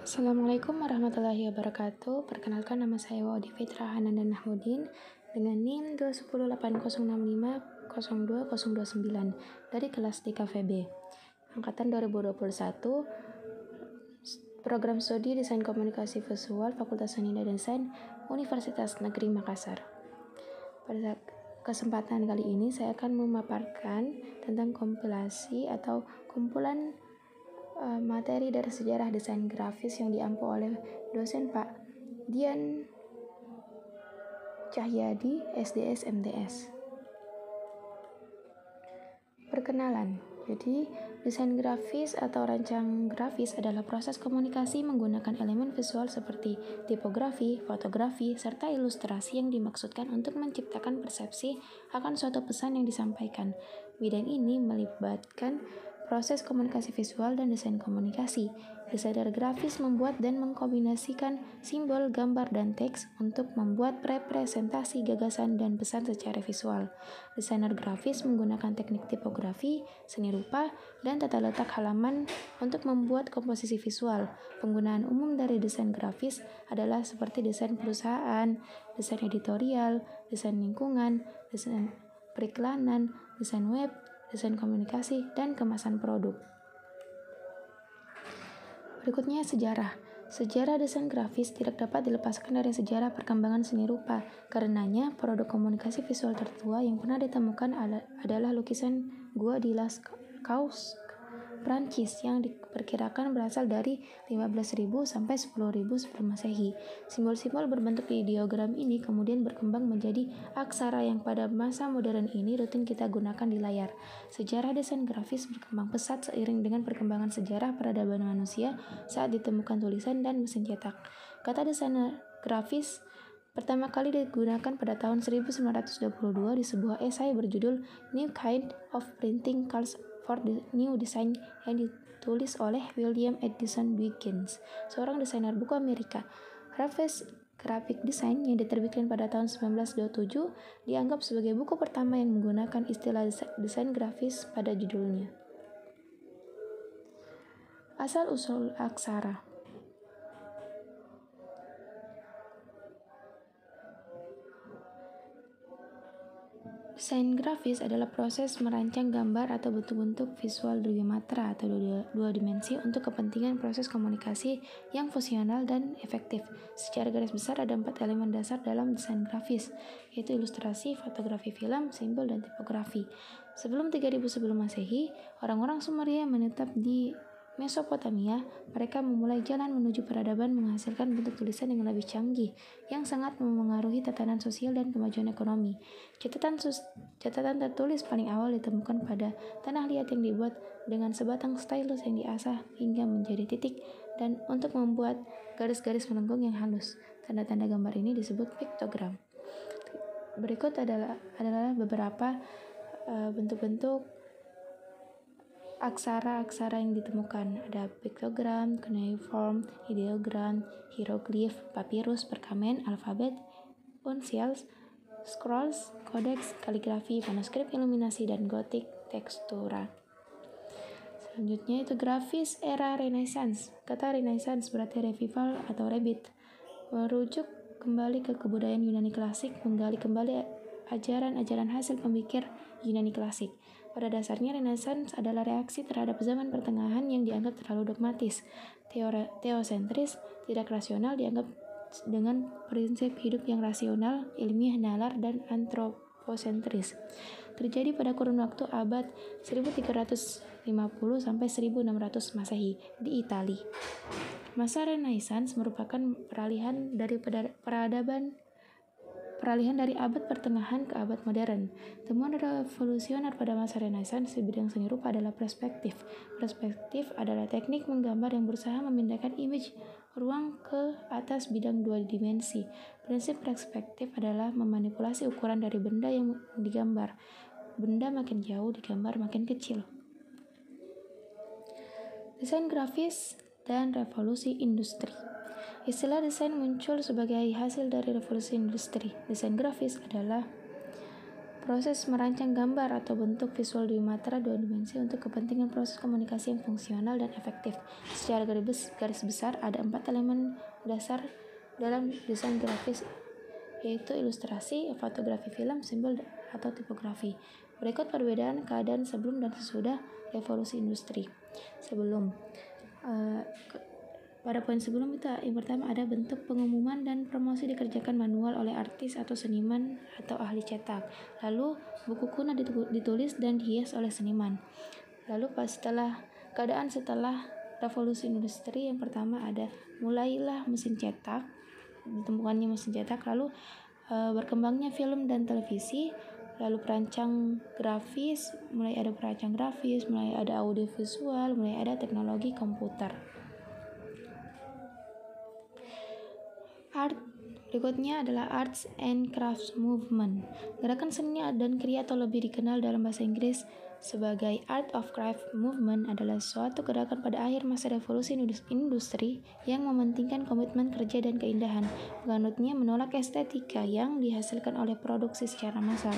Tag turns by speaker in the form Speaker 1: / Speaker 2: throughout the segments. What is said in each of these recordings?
Speaker 1: Assalamualaikum warahmatullahi wabarakatuh. Perkenalkan, nama saya Wadi Fitra Hananda Nahmudin dengan NIM 21080502029 dari kelas DKVB angkatan 2021, program studi Desain Komunikasi Visual Fakultas Seni dan Desain Universitas Negeri Makassar. Pada kesempatan kali ini saya akan memaparkan tentang kompilasi atau kumpulan materi dari sejarah desain grafis yang diampu oleh dosen Pak Dian Cahyadi, SDS MTS. Perkenalan. Jadi, desain grafis atau rancang grafis adalah proses komunikasi menggunakan elemen visual seperti tipografi, fotografi, serta ilustrasi yang dimaksudkan untuk menciptakan persepsi akan suatu pesan yang disampaikan. Bidang ini melibatkan proses komunikasi visual dan desain komunikasi. Desainer grafis membuat dan mengkombinasikan simbol, gambar, dan teks untuk membuat representasi gagasan dan pesan secara visual. Desainer grafis menggunakan teknik tipografi, seni rupa, dan tata letak halaman untuk membuat komposisi visual. Penggunaan umum dari desain grafis adalah seperti desain perusahaan, desain editorial, desain lingkungan, desain periklanan, desain web, desain komunikasi, dan kemasan produk. Berikutnya sejarah. Sejarah desain grafis tidak dapat dilepaskan dari sejarah perkembangan seni rupa. Karenanya, produk komunikasi visual tertua yang pernah ditemukan adalah lukisan Gua di Lascaux, Prancis yang diperkirakan berasal dari 15.000 sampai 10.000 sebelum Masehi. Simbol-simbol berbentuk ideogram ini kemudian berkembang menjadi aksara yang pada masa modern ini rutin kita gunakan di layar. Sejarah desain grafis berkembang pesat seiring dengan perkembangan sejarah peradaban manusia saat ditemukan tulisan dan mesin cetak. Kata desainer grafis pertama kali digunakan pada tahun 1922 di sebuah esai berjudul New Kind of Printing Calls for the New Design yang ditulis oleh William Edison Wiggins, seorang desainer buku Amerika. Raffles Graphic Design yang diterbitkan pada tahun 1927 dianggap sebagai buku pertama yang menggunakan istilah desain grafis pada judulnya. Asal-usul aksara. Desain grafis adalah proses merancang gambar atau bentuk-bentuk visual Dwimatra atau dua dimensi untuk kepentingan proses komunikasi yang fungsional dan efektif. Secara garis besar ada 4 elemen dasar dalam desain grafis, yaitu ilustrasi, fotografi film, simbol, dan tipografi. Sebelum 3000 sebelum Masehi, orang-orang Sumeria menetap di Mesopotamia. Mereka memulai jalan menuju peradaban menghasilkan bentuk tulisan yang lebih canggih, yang sangat memengaruhi tatanan sosial dan kemajuan ekonomi. Catatan tertulis paling awal ditemukan pada tanah liat yang dibuat dengan sebatang stylus yang diasah hingga menjadi titik dan untuk membuat garis-garis melengkung yang halus. Tanda-tanda gambar ini disebut piktogram. Berikut adalah beberapa bentuk-bentuk aksara-aksara yang ditemukan. Ada piktogram, cuneiform, ideogram, hieroglif, papirus, perkamen, alfabet, uncials, scrolls, codex, kaligrafi, manuskrip, iluminasi, dan gotik tekstura. Selanjutnya itu grafis era Renaissance. Kata Renaissance berarti revival atau rebirth, merujuk kembali ke kebudayaan Yunani klasik, menggali kembali ajaran-ajaran hasil pemikir Yunani klasik. Pada dasarnya, Renaissance adalah reaksi terhadap zaman pertengahan yang dianggap terlalu dogmatis, teosentris, tidak rasional, dianggap dengan prinsip hidup yang rasional, ilmiah, nalar, dan antroposentris. Terjadi pada kurun waktu abad 1350 sampai 1600 Masehi di Italia. Masa Renaissance merupakan peralihan dari abad pertengahan ke abad modern. Temuan revolusioner pada masa Renaissance di bidang seni rupa adalah perspektif. Perspektif adalah teknik menggambar yang berusaha memindahkan image ruang ke atas bidang 2 dimensi. Prinsip perspektif adalah memanipulasi ukuran dari benda yang digambar. Benda makin jauh digambar makin kecil. Desain grafis dan revolusi industri. Istilah desain muncul sebagai hasil dari revolusi industri. Desain grafis adalah Proses merancang gambar atau bentuk visual di matra dua dimensi untuk kepentingan proses komunikasi yang fungsional dan efektif. Secara garis besar, ada 4 elemen dasar dalam desain grafis, yaitu ilustrasi, fotografi film, simbol, atau tipografi. Berikut perbedaan keadaan sebelum dan sesudah revolusi industri. Pada poin sebelum itu, yang pertama ada bentuk pengumuman dan promosi dikerjakan manual oleh artis atau seniman atau ahli cetak. Lalu buku kuno ditulis dan dihias oleh seniman. Lalu setelah revolusi industri, yang pertama ada mulailah mesin cetak, ditemukannya mesin cetak, lalu berkembangnya film dan televisi, lalu perancang grafis, mulai ada audio visual, mulai ada teknologi komputer. Berikutnya adalah Arts and Crafts Movement. Gerakan seni dan kriya atau lebih dikenal dalam bahasa Inggris sebagai Art of Craft Movement adalah suatu gerakan pada akhir masa revolusi industri yang mementingkan komitmen kerja dan keindahan. Penganutnya menolak estetika yang dihasilkan oleh produksi secara massal,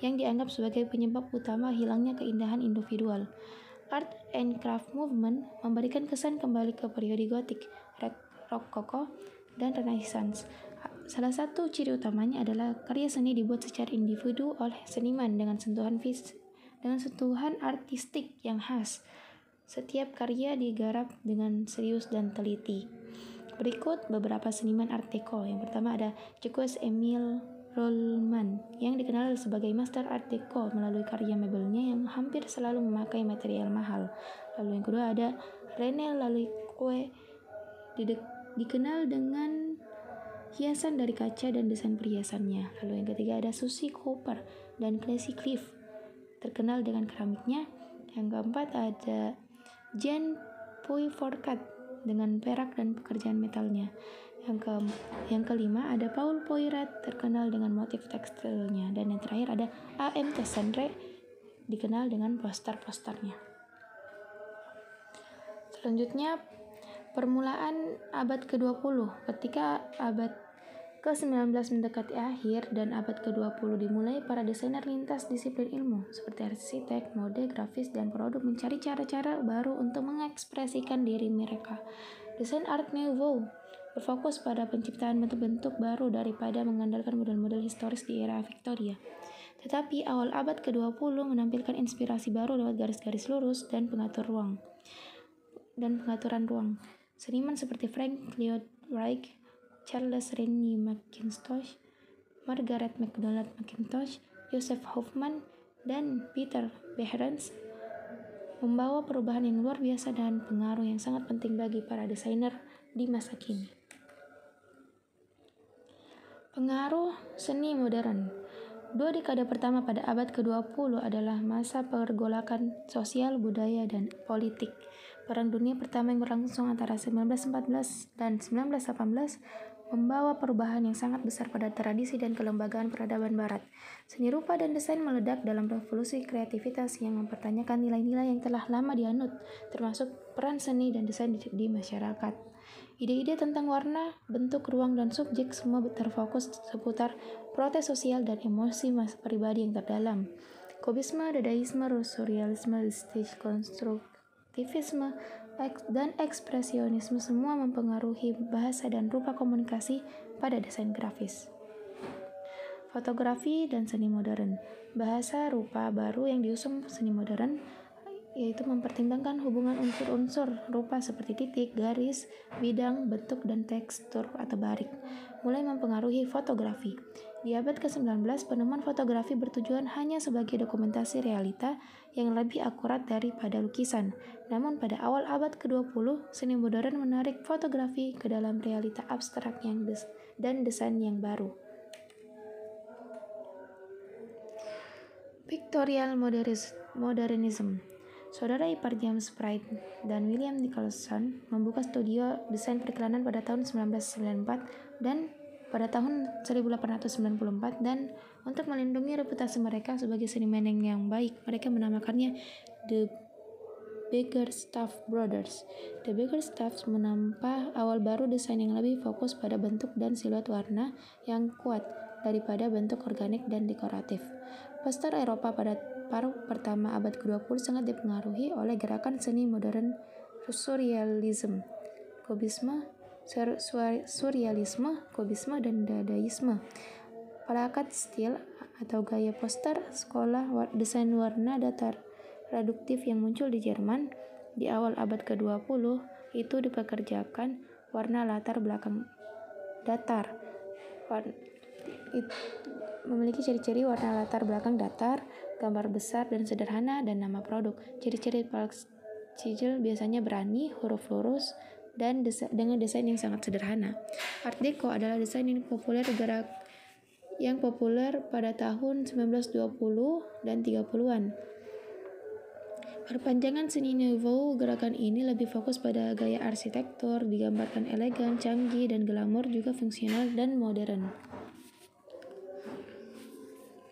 Speaker 1: yang dianggap sebagai penyebab utama hilangnya keindahan individual. Art and Craft Movement memberikan kesan kembali ke periode gotik, rokoko, dan Renaissance. Salah satu ciri utamanya adalah karya seni dibuat secara individu oleh seniman dengan sentuhan artistik yang khas. Setiap karya digarap dengan serius dan teliti. Berikut beberapa seniman Art Deco. Yang pertama ada Jacques-Émile Rollman yang dikenal sebagai Master Art Deco melalui karya mebelnya yang hampir selalu memakai material mahal. Lalu yang kedua ada René Laloux, dikenal dengan hiasan dari kaca dan desain perhiasannya. Lalu yang ketiga ada Susie Cooper dan Classy Cliff, terkenal dengan keramiknya. Yang keempat ada Jean Puyfourcade dengan perak dan pekerjaan metalnya. Yang kelima ada Paul Poiret, terkenal dengan motif tekstilnya. Dan yang terakhir ada A.M. Tessandre, dikenal dengan poster-posternya. Selanjutnya permulaan abad ke-20, ketika abad ke-19 mendekati akhir dan abad ke-20 dimulai, para desainer lintas disiplin ilmu seperti arsitek, mode, grafis, dan produk mencari cara-cara baru untuk mengekspresikan diri mereka. Desain Art Nouveau berfokus pada penciptaan bentuk-bentuk baru daripada mengandalkan model-model historis di era Victoria. Tetapi awal abad ke-20 menampilkan inspirasi baru lewat garis-garis lurus dan pengaturan ruang. Seniman seperti Frank Lloyd Wright, Charles Rennie Mackintosh, Margaret MacDonald Mackintosh, Joseph Hoffman, dan Peter Behrens membawa perubahan yang luar biasa dan pengaruh yang sangat penting bagi para desainer di masa kini. Pengaruh seni modern. 2 dekade pertama pada abad ke-20 adalah masa pergolakan sosial, budaya, dan politik. Perang Dunia Pertama yang berlangsung antara 1914 dan 1918 membawa perubahan yang sangat besar pada tradisi dan kelembagaan peradaban Barat. Seni rupa dan desain meledak dalam revolusi kreativitas yang mempertanyakan nilai-nilai yang telah lama dianut, termasuk peran seni dan desain di masyarakat. Ide-ide tentang warna, bentuk, ruang, dan subjek semua terfokus seputar protes sosial dan emosi pribadi yang terdalam. Kubisme, Dadaisme, Surrealisme, Stage konstruktivisme, dan ekspresionisme semua mempengaruhi bahasa dan rupa komunikasi pada desain grafis. Fotografi dan seni modern. Bahasa rupa baru yang diusung seni modern yaitu mempertimbangkan hubungan unsur-unsur rupa seperti titik, garis, bidang, bentuk, dan tekstur atau barik, mulai mempengaruhi fotografi. Di abad ke-19, penemuan fotografi bertujuan hanya sebagai dokumentasi realita yang lebih akurat daripada lukisan. Namun pada awal abad ke-20, seni modern menarik fotografi ke dalam realita abstrak dan desain yang baru. Pictorial Modernism. Saudara ipar James Wright dan William Nicholson membuka studio desain periklanan pada tahun 1994 dan pada tahun 1894, dan untuk melindungi reputasi mereka sebagai seniman yang baik, mereka menamakannya The Bickerstaff Brothers. The Bickerstaffs menampak awal baru desain yang lebih fokus pada bentuk dan siluet warna yang kuat daripada bentuk organik dan dekoratif. Poster Eropa pada paruh pertama abad ke-20 sangat dipengaruhi oleh gerakan seni modern surrealism, surrealisme, kubisme, dan dadaisme. Plakat stil atau gaya poster sekolah desain warna datar reduktif yang muncul di Jerman di awal abad ke-20 itu dipekerjakan warna latar belakang datar. Memiliki ciri-ciri warna latar belakang datar, gambar besar dan sederhana, dan nama produk. Ciri-ciri Palkstigl biasanya berani, huruf lurus, dan dengan desain yang sangat sederhana. Art Deco adalah desain yang populer pada tahun 1920 dan 30-an. Perpanjangan seni Nouveau, gerakan ini lebih fokus pada gaya arsitektur, digambarkan elegan, canggih, dan glamor, juga fungsional dan modern.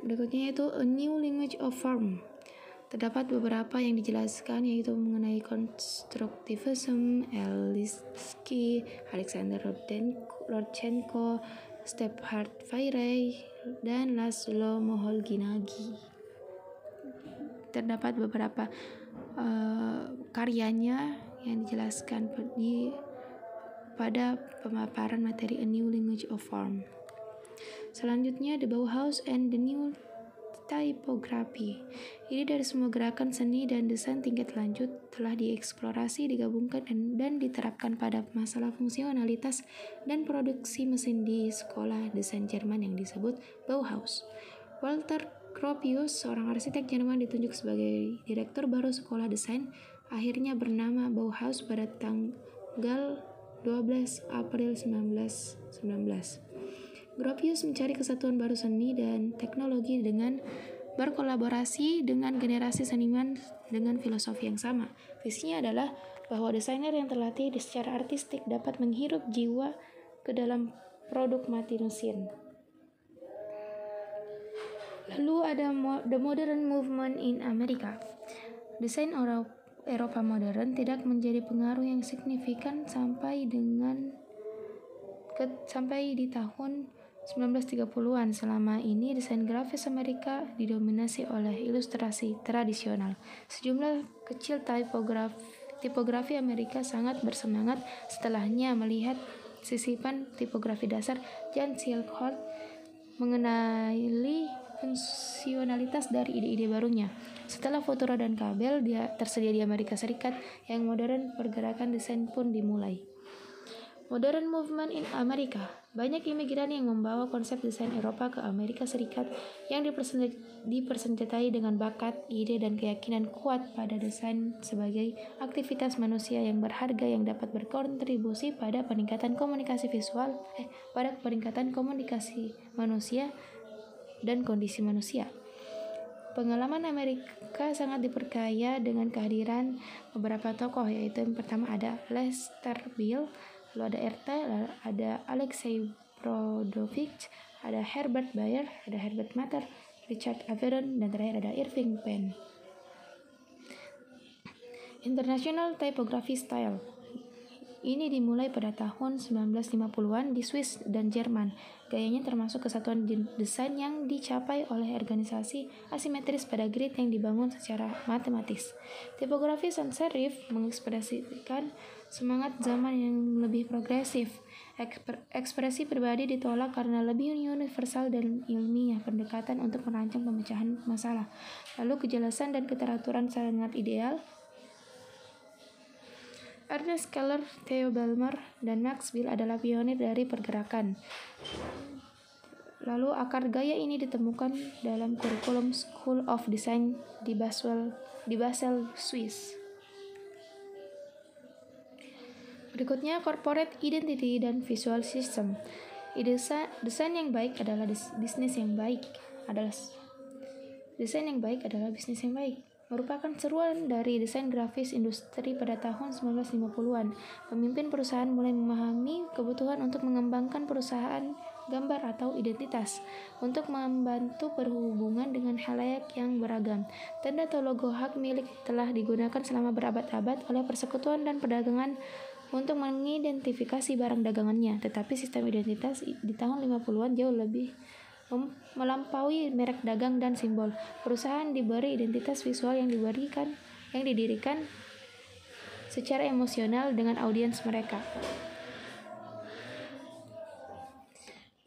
Speaker 1: Berikutnya yaitu A New Language of Form. Terdapat beberapa yang dijelaskan, yaitu mengenai Constructivism, Lidsky, Alexander Rodchenko, Stefan Freireich, dan Laszlo Moholy-Nagy. Terdapat beberapa karyanya yang dijelaskan pada pemaparan materi A New Language of Form. Selanjutnya, The Bauhaus and the New Typography. Ini dari semua gerakan seni dan desain tingkat lanjut telah dieksplorasi, digabungkan, dan diterapkan pada masalah fungsionalitas dan produksi mesin di sekolah desain Jerman yang disebut Bauhaus. Walter Gropius, seorang arsitek Jerman, ditunjuk sebagai direktur baru sekolah desain, akhirnya bernama Bauhaus pada tanggal 12 April 1919. Gropius mencari kesatuan baru seni dan teknologi dengan berkolaborasi dengan generasi seniman dengan filosofi yang sama. Visinya adalah bahwa desainer yang terlatih secara artistik dapat menghirup jiwa ke dalam produk mati mesin. Lalu ada The Modern Movement in America. Desain Eropa modern tidak menjadi pengaruh yang signifikan sampai di tahun 1930-an. Selama ini desain grafis Amerika didominasi oleh ilustrasi tradisional. Sejumlah kecil tipografi Amerika sangat bersemangat setelahnya melihat sisipan tipografi dasar Jan Silkholt mengenali fungsionalitas dari ide-ide barunya. Setelah Futura dan Kabel tersedia di Amerika Serikat yang modern, pergerakan desain pun dimulai. Modern Movement in America. Banyak imigran yang membawa konsep desain Eropa ke Amerika Serikat yang dipersenjatai dengan bakat, ide, dan keyakinan kuat pada desain sebagai aktivitas manusia yang berharga yang dapat berkontribusi pada peningkatan komunikasi manusia dan kondisi manusia. Pengalaman Amerika sangat diperkaya dengan kehadiran beberapa tokoh, yaitu yang pertama ada Lester Bill, lalu ada Erta, lalu ada Alexei Brodovich, ada Herbert Bayer, ada Herbert Matter, Richard Avedon, dan terakhir ada Irving Penn. International Typography Style. Ini dimulai pada tahun 1950-an di Swiss dan Jerman. Gayanya termasuk kesatuan desain yang dicapai oleh organisasi asimetris pada grid yang dibangun secara matematis. Tipografi sans serif mengekspresikan semangat zaman yang lebih progresif. Ekspresi pribadi ditolak karena lebih universal dan ilmiah, pendekatan untuk merancang pemecahan masalah. Lalu kejelasan dan keteraturan sangat ideal. Ernest Keller, Theo Balmer, dan Max Bill adalah pionir dari pergerakan. Lalu akar gaya ini ditemukan dalam kurikulum School of Design di Basel, Swiss. Berikutnya, Corporate Identity dan Visual System. Desain yang baik adalah bisnis yang baik. Desain yang baik adalah bisnis yang baik. Merupakan seruan dari desain grafis industri pada tahun 1950-an. Pemimpin perusahaan mulai memahami kebutuhan untuk mengembangkan perusahaan gambar atau identitas untuk membantu berhubungan dengan khalayak yang beragam. Tanda atau logo hak milik telah digunakan selama berabad-abad oleh persekutuan dan perdagangan untuk mengidentifikasi barang dagangannya, tetapi sistem identitas di tahun 50-an jauh lebih melampaui merek dagang dan simbol. Perusahaan diberi identitas visual yang didirikan secara emosional dengan audiens mereka.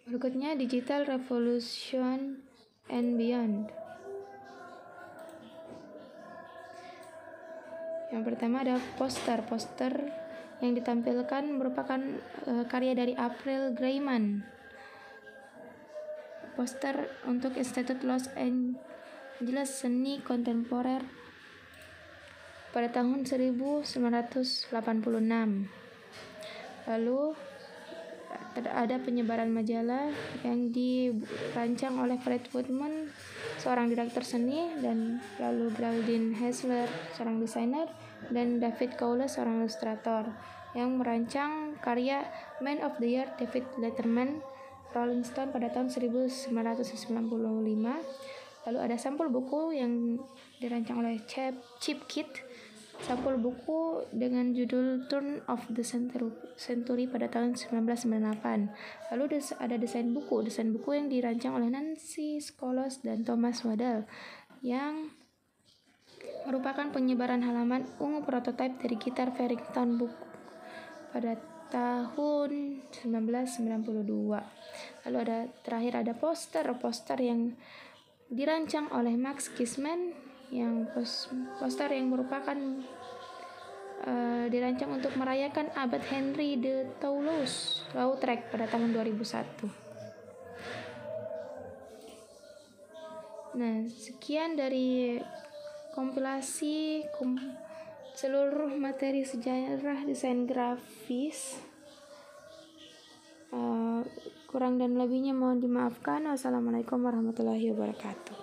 Speaker 1: Berikutnya, Digital Revolution and Beyond. Yang pertama ada poster yang ditampilkan merupakan karya dari April Grayman. Poster untuk Institut Los Angeles Seni Kontemporer pada tahun 1986. Lalu ada penyebaran majalah yang dirancang oleh Fred Woodman, seorang direktur seni, dan lalu Geraldine Hassler, seorang desainer, dan David Cowles, seorang ilustrator, yang merancang karya Man of the Year David Letterman, Rolling Stone pada tahun 1995. Lalu ada sampul buku yang dirancang oleh Chip Kidd, sampul buku dengan judul Turn of the Century pada tahun 1998. Lalu ada desain buku yang dirancang oleh Nancy Skolos dan Thomas Waddell, yang merupakan penyebaran halaman ungu prototipe dari gitar Farrington Book pada tahun 1992. Lalu terakhir ada poster yang dirancang oleh Max Kissman, yang poster yang merupakan dirancang untuk merayakan abad Henry de Toulouse-Lautrec pada tahun 2001. Nah, sekian dari kompilasi seluruh materi sejarah desain grafis. Kurang dan lebihnya mohon dimaafkan. Wassalamualaikum warahmatullahi wabarakatuh.